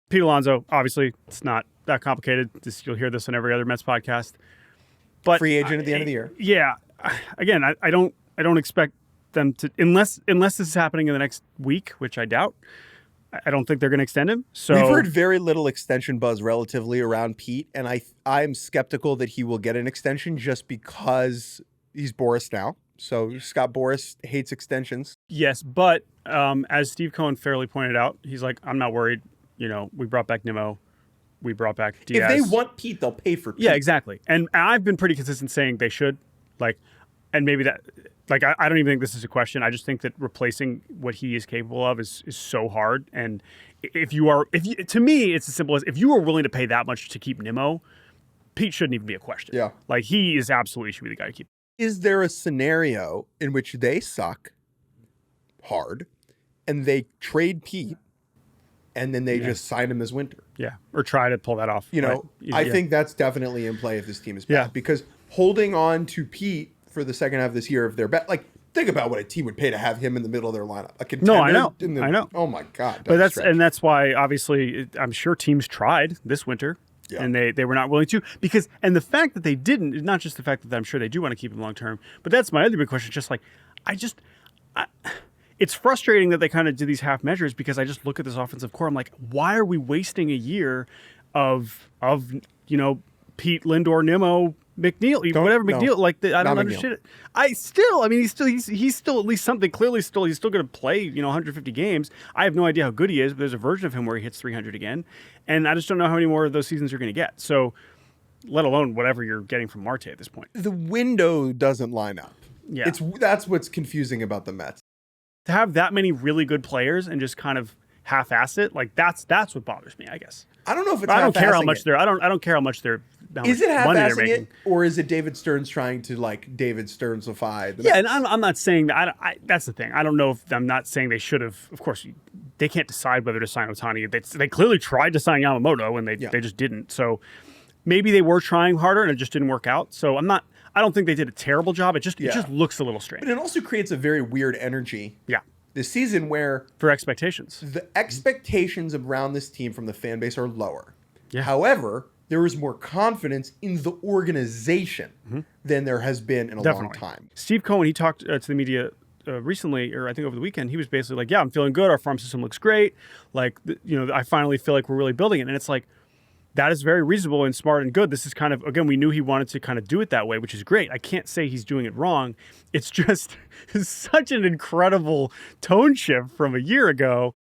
Pete Alonso, obviously, it's not that complicated. You'll hear this on every other Mets podcast. But free agent at the end of the year. Yeah. Again, I don't expect them to, unless this is happening in the next week, which I doubt. I don't think they're going to extend him. So we've heard very little extension buzz relatively around Pete, and I'm skeptical that he will get an extension just because he's Boris now. So Scott Boras hates extensions. Yes, but as Steve Cohen fairly pointed out, he's like, I'm not worried. We brought back Nimmo. We brought back Diaz. If they want Pete, they'll pay for Pete. Yeah, exactly. And I've been pretty consistent saying they should. And maybe that, I don't even think this is a question. I just think that replacing what he is capable of is so hard. And to me, it's as simple as if you are willing to pay that much to keep Nimmo, Pete shouldn't even be a question. Yeah. He is absolutely should be the guy to keep. Is there a scenario in which they suck hard and they trade Pete and then they just sign him as Winter? Yeah. Or try to pull that off. I think that's definitely in play if this team is bad. Because holding on to Pete for the second half of this year, if they're bad, think about what a team would pay to have him in the middle of their lineup. A contender. No, I know. Oh my God. But that's why obviously I'm sure teams tried this winter. Yeah. And they were not willing to and the fact that they didn't is not just the fact that I'm sure they do want to keep him long term, but that's my other big question. Just it's frustrating that they kind of do these half measures because I just look at this offensive core. I'm like, why are we wasting a year of Pete, Lindor, Nimmo, McNeil, whatever McNeil, I don't understand it. He's still at least something. Clearly, he's still going to play 150 games. I have no idea how good he is, but there's a version of him where he hits 300 again, and I just don't know how many more of those seasons you're going to get. So, let alone whatever you're getting from Marte at this point. The window doesn't line up. Yeah, that's what's confusing about the Mets. To have that many really good players and just kind of half-ass it, that's what bothers me, I guess. I don't know if it's. I don't care how much I don't care how much they're. Is it half-assing it, or is it David Stearns trying to David Stearnsify? Yeah, and I'm not saying that. That's the thing. I don't know if I'm not saying they should have. Of course, they can't decide whether to sign Ohtani. They clearly tried to sign Yamamoto, and they just didn't. So maybe they were trying harder, and it just didn't work out. So I don't think they did a terrible job. It just looks a little strange. But it also creates a very weird energy. Yeah. This season where for expectations, the expectations around this team from the fan base are lower. Yeah. However, there is more confidence in the organization than there has been in a long time. Steve Cohen, he talked to the media recently, or I think over the weekend. He was basically like, "Yeah, I'm feeling good. Our farm system looks great. I finally feel like we're really building it." And it's like, that is very reasonable and smart and good. This is kind of, again, we knew he wanted to kind of do it that way, which is great. I can't say he's doing it wrong. It's just such an incredible tone shift from a year ago